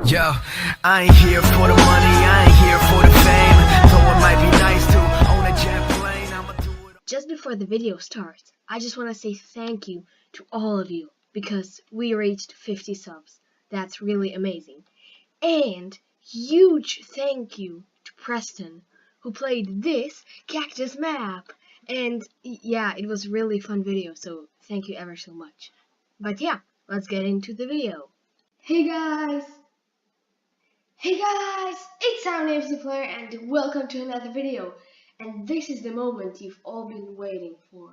Yo, I ain't here for the money, I ain't here for the fame. Though it might be nice to own a jet plane, I'ma do it. Just before the video starts, I just want to say thank you to all of you because we reached 50 subs. That's really amazing. And huge thank you to Preston who played this cactus map. And yeah, it was a really fun video, so thank you ever so much. But yeah, let's get into the video. Hey guys! Hey guys! It's the Player and welcome to another video. And this is the moment you've all been waiting for.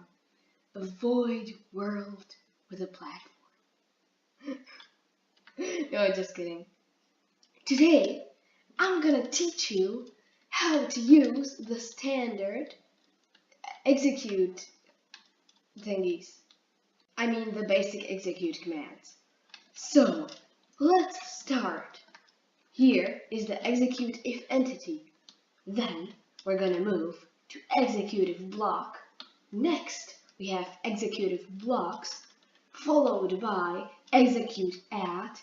A void world with a platform. No, just kidding. Today, I'm gonna teach you how to use the standard execute thingies. I mean the basic execute commands. So, let's start. Here is the execute if entity. Then we're gonna move to executive block. Next, we have executive blocks, followed by execute at,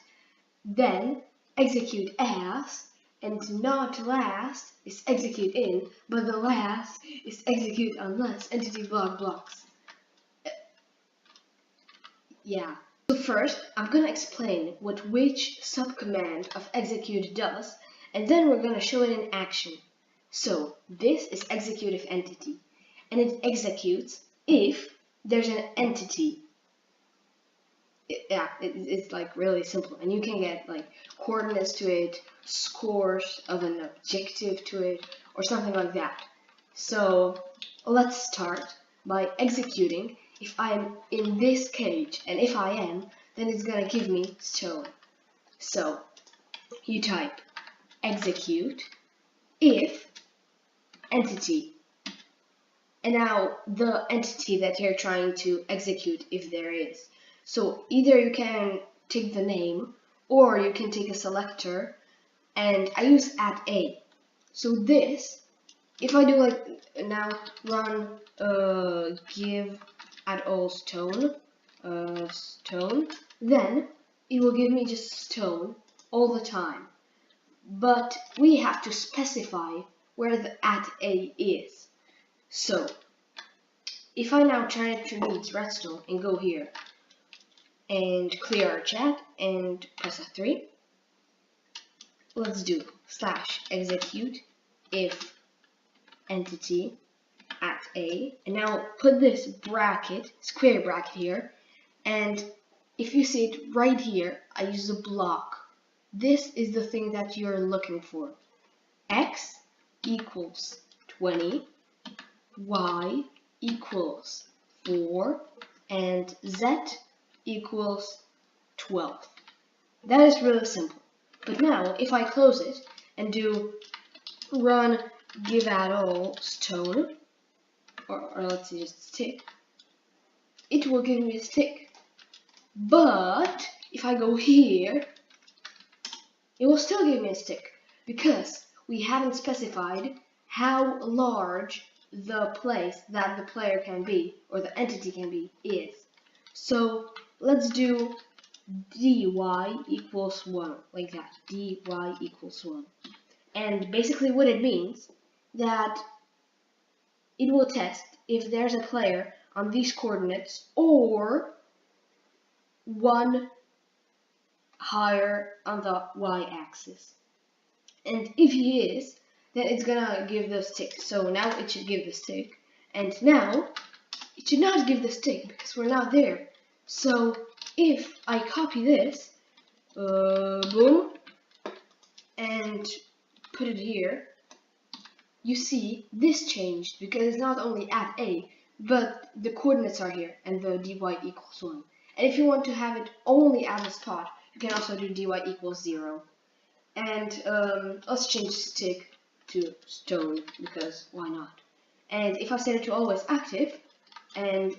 then execute as, and not last is execute in, but the last is execute unless entity block blocks. Yeah. So first, I'm gonna explain what which subcommand of execute does, and then we're gonna show it in action. So this is executive entity, and it executes if there's an entity. It's like really simple, and you can get like coordinates to it, scores of an objective to it, or something like that. So let's start by executing if I'm in this cage, and if I am, then it's gonna give me stone. So you type execute if entity, and now the entity that you're trying to execute if there is. So either you can take the name or you can take a selector, and I use at a. So this, if I do like now run give at all stone, then it will give me just stone all the time. But we have to specify where the at a is. So if I now try to read redstone and go here and clear our chat and press F3, let's do /execute if entity at a, and now put this bracket, square bracket here, and if you see it right here, I use a block. This is the thing that you're looking for. X equals 20, Y equals 4, and Z equals 12. That is really simple. But now, if I close it and do run give at all stone, or let's say just stick, it will give me a stick. But if I go here, it will still give me a stick because we haven't specified how large the place that the player can be, or the entity can be, is. So let's do dy equals 1, like that, dy equals 1. And basically what it means, that it will test if there's a player on these coordinates or one higher on the y-axis. And if he is, then it's gonna give the stick. So now it should give the stick. And now it should not give the stick because we're not there. So if I copy this, boom, and put it here, you see this changed because it's not only at a, but the coordinates are here and the dy equals 1. And if you want to have it only at a spot, you can also do dy equals 0. And let's change stick to stone because why not? And if I set it to always active and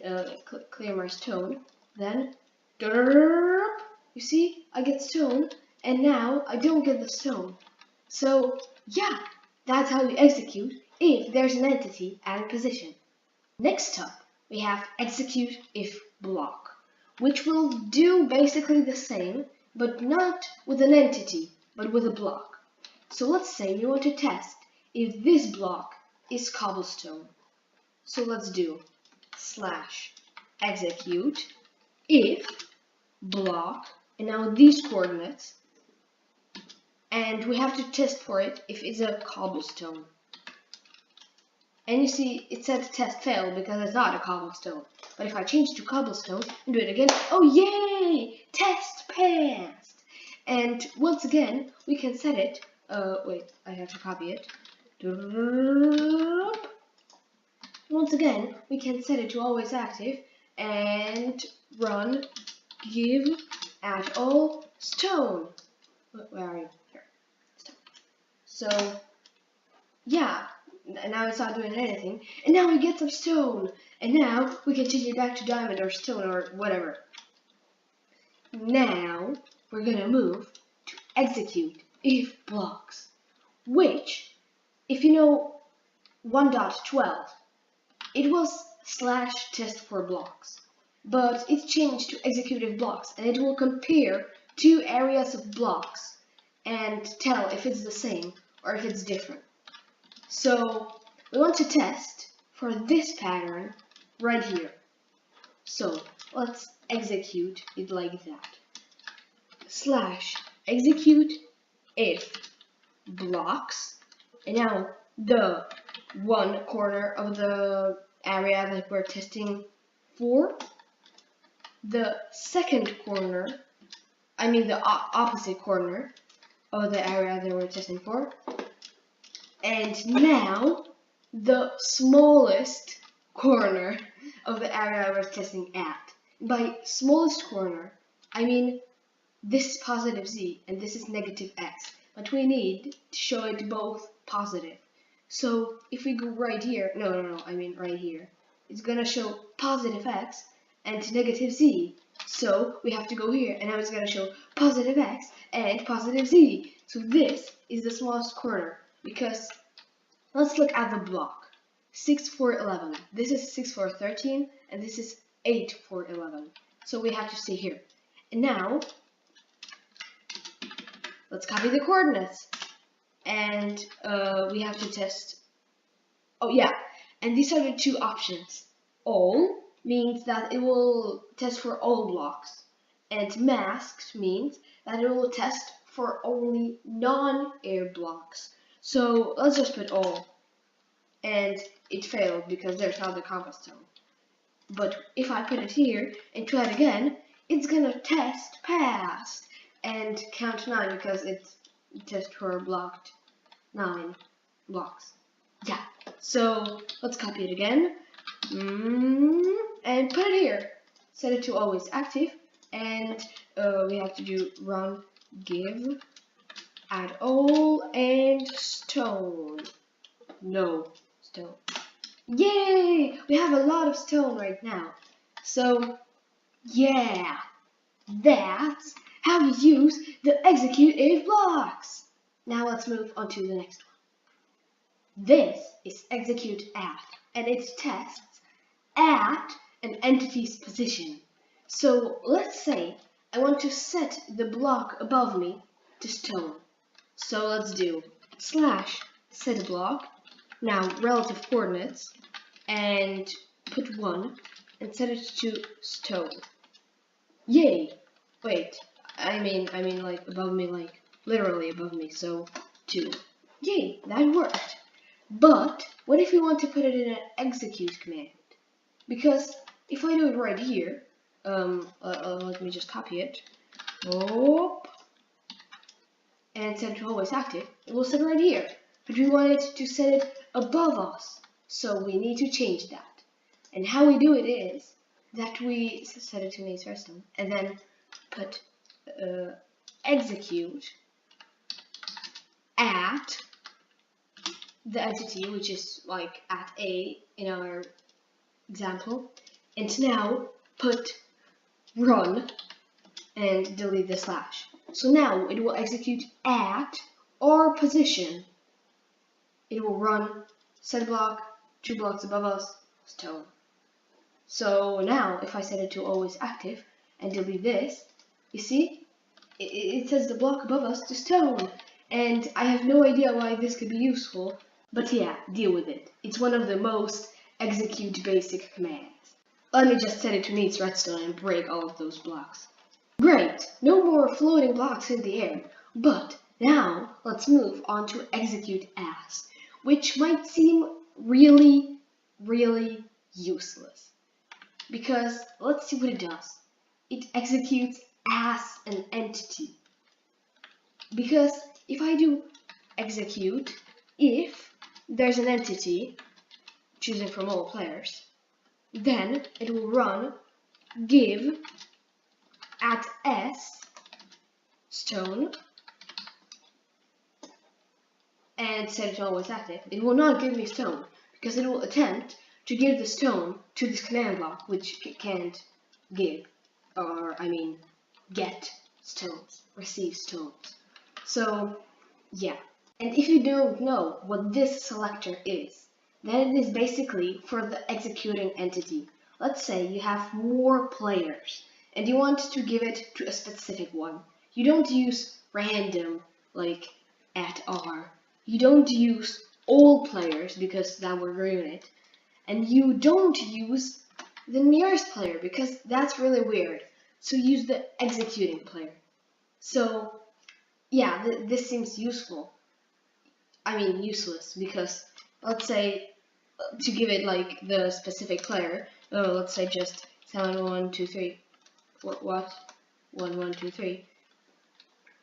clear my stone, then you see I get stone, and now I don't get the stone. So yeah, that's how you execute if there's an entity at a position. Next up, we have execute if block, which will do basically the same, but not with an entity, but with a block. So let's say we want to test if this block is cobblestone. So let's do /execute if block, and now these coordinates, and we have to test for it if it's a cobblestone. And you see, it said test failed because it's not a cobblestone. But if I change to cobblestone and do it again, oh yay! Test passed! And once again, we can set it, wait, I have to copy it. Once again, we can set it to always active and run give at all stone. Where are you? Here. Stone. So, yeah. And now it's not doing anything, and now we get some stone, and now we can change it back to diamond or stone or whatever. Now we're gonna move to execute if blocks, which, if you know 1.12, it was /test for blocks, but it's changed to execute if blocks, and it will compare two areas of blocks and tell if it's the same or if it's different. So we want to test for this pattern right here. So let's execute it like that. /execute if blocks, and now the one corner of the area that we're testing for, the second corner, I mean the opposite corner of the area that we're testing for, and now the smallest corner of the area I was testing at. By smallest corner, I mean this is positive z and this is negative x, but we need to show it both positive. So if we go right here, I mean right here, it's gonna show positive x and negative z. So we have to go here, and now it's gonna show positive x and positive z. So this is the smallest corner. Because let's look at the block. 6, 4, 11. This is 6, 4, 13, and this is 8, 4, 11. So we have to stay here. And now, let's copy the coordinates. And we have to test. Oh yeah, and these are the two options. All means that it will test for all blocks. And masked means that it will test for only non-air blocks. So let's just put all, and it failed because there's not the cobblestone. But if I put it here and try it again, it's gonna test passed and count 9 because it's test for blocked 9 blocks. Yeah, so let's copy it again and put it here. Set it to always active, and we have to do run give add all and stone. No, stone. Yay! We have a lot of stone right now. So, yeah, that's how we use the execute if blocks. Now let's move on to the next one. This is execute at, and it tests at an entity's position. So let's say I want to set the block above me to stone. So let's do /setBlock, now relative coordinates, and put 1 and set it to stone. Yay! Wait, I mean like above me, like literally above me, so 2. Yay, that worked. But what if we want to put it in an execute command? Because if I do it right here, let me just copy it. Oh. And set it to always active, it will set right here. But we want it to set it above us, so we need to change that. And how we do it is that we set it to maze redstone, and then put execute at the entity, which is like at A in our example, and now put run and delete the slash. So now it will execute at our position. It will run set block 2 blocks above us, stone. So now if I set it to always active and delete this, you see it says the block above us to stone, and I have no idea why this could be useful, but yeah, deal with it. It's one of the most execute basic commands. Let me just set it to needs redstone and break all of those blocks. Great, no more floating blocks in the air, but now let's move on to execute as, which might seem really useless. Because let's see what it does. It executes as an entity. Because if I do execute if there's an entity, choosing from all players, then it will run give at s stone and set it always active. It will not give me stone because it will attempt to give the stone to this command block, which it can't give, or I mean get stones, receive stones. So yeah, and if you don't know what this selector is, then it is basically for the executing entity. Let's say you have more players and you want to give it to a specific one. You don't use random like @r. You don't use all players because that would ruin it. And you don't use the nearest player because that's really weird. So use the executing player. So yeah, this seems useful. I mean useless because let's say to give it like the specific player. Let's say just 7 1 2 3. What 1 1 2 3.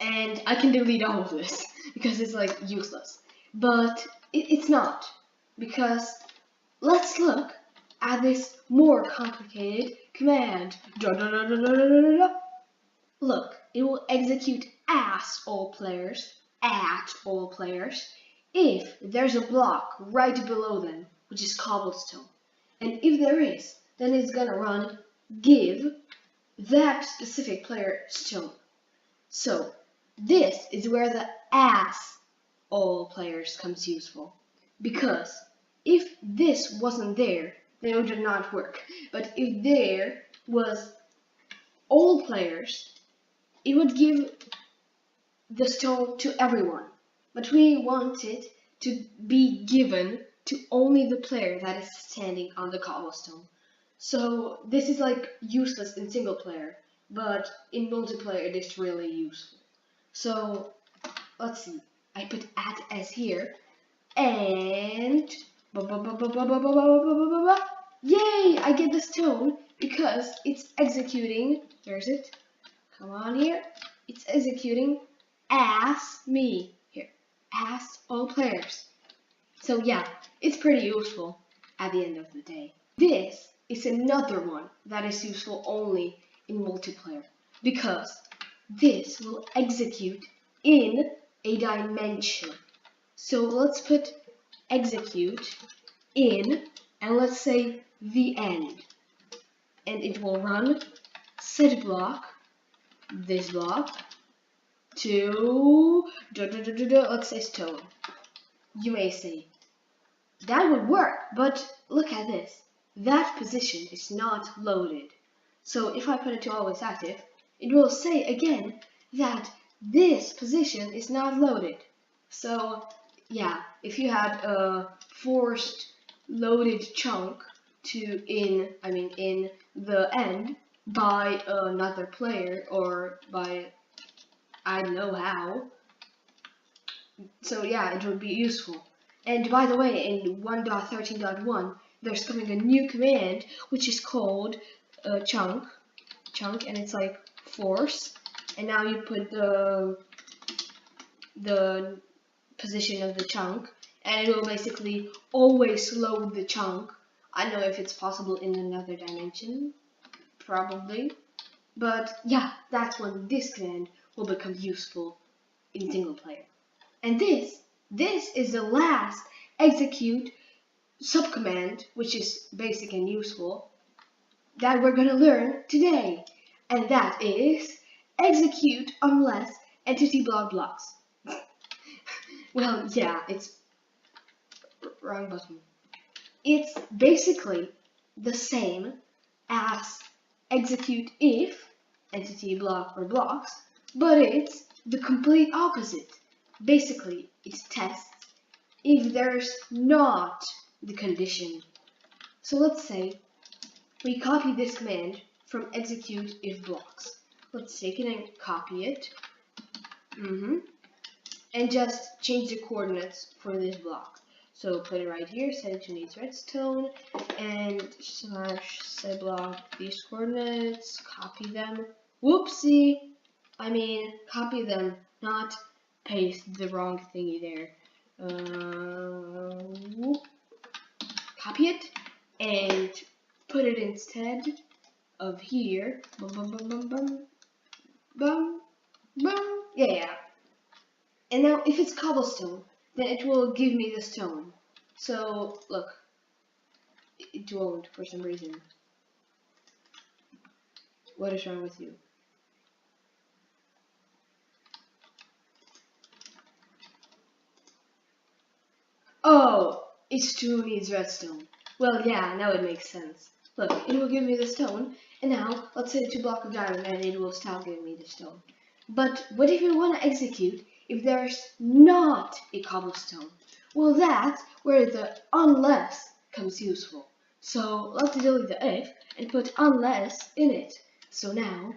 And I can delete all of this because it's like useless. But it's not, because let's look at this more complicated command. Look, it will execute as all players, at all players, if there's a block right below them, which is cobblestone. And if there is, then it's gonna run give that specific player stone. So this is where the as all players comes useful, because if this wasn't there, then it would not work. But if there was all players, it would give the stone to everyone. But we want it to be given to only the player that is standing on the cobblestone. So this is like useless in single player, but in multiplayer it is really useful. So let's see, I put @s here, and yay, I get the stone because it's executing, there's it, come on here, it's executing as me here, as all players. So yeah, it's pretty useful at the end of the day. This is another one that is useful only in multiplayer, because this will execute in a dimension. So let's put execute in, and let's say the end, and it will run set block, this block, to let's say stone. You may say that would work, but look at this, that position is not loaded. So if I put it to always active, it will say again that this position is not loaded. So yeah, if you had a forced loaded chunk in the end by another player, or by I don't know how, so yeah, it would be useful. And by the way, in 1.13.1 there's coming a new command which is called chunk, and it's like force, and now you put the position of the chunk, and it will basically always load the chunk. I don't know if it's possible in another dimension, probably, but yeah, that's when this command will become useful in single player. And this is the last execute subcommand, which is basic and useful, that we're gonna learn today, and that is execute unless entity block blocks. Well, yeah, it's wrong button. It's basically the same as execute if entity block or blocks, but it's the complete opposite. Basically, it tests if there's not the condition. So let's say we copy this command from execute if blocks. Let's take it and copy it. And just change the coordinates for this block. So put it right here, set it to needs redstone, and slash set block these coordinates, copy them. Whoopsie! I mean, copy them, not paste the wrong thingy there. Copy it and put it instead of here. Bum bum bum bum bum bum bum. Yeah. And now, if it's cobblestone, then it will give me the stone. So look, it won't for some reason. What is wrong with you? Oh, it still needs redstone. Well, yeah, now it makes sense. Look, it will give me the stone, and now let's set it to block of diamond, and it will stop giving me the stone. But what if we want to execute if there's not a cobblestone? Well, that's where the unless comes useful. So let's delete the if and put unless in it. So now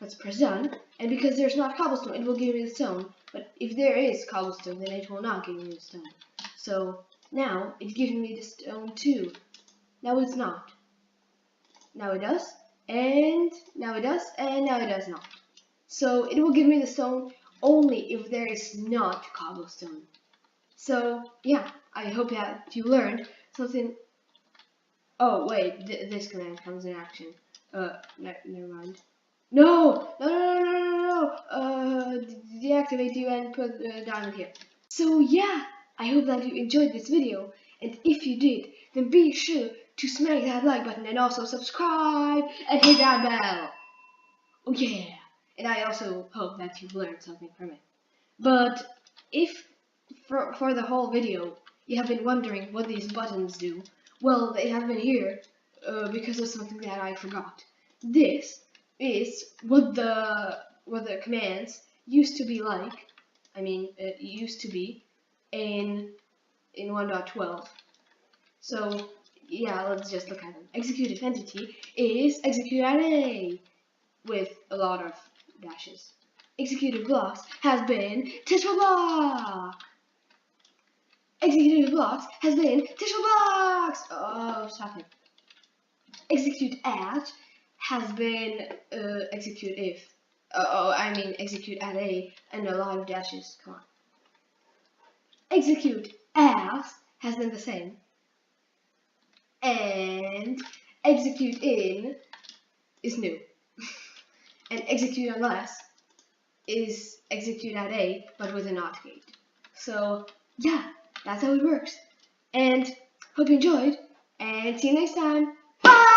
let's press done, and because there's not cobblestone, it will give me the stone. But if there is cobblestone, then it will not give me the stone. So now it's giving me the stone too. Now it's not. Now it does, and now it does, and now it does not. So it will give me the stone only if there is not cobblestone. So yeah, I hope that you learned something. Oh wait, this command comes in action. Never mind. No. Deactivate you and put diamond here. So yeah, I hope that you enjoyed this video, and if you did, then be sure to smack that like button and also subscribe and hit that bell. Oh yeah. And I also hope that you've learned something from it. But if for the whole video you have been wondering what these buttons do, well, they have been here because of something that I forgot. This is what the commands used to be like. I mean, it used to be in 1.12. So yeah, let's just look at them. Execute if entity is execute at A with a lot of dashes. Executed blocks has been tetra block. Executed blocks has been tetra blocks. Oh, stop it. Execute at has been execute if. Execute at A and a lot of dashes. Come on. Execute as has been the same. And execute in is new. And execute unless is execute at A, but with a not gate. So yeah, that's how it works. And hope you enjoyed, and see you next time. Bye!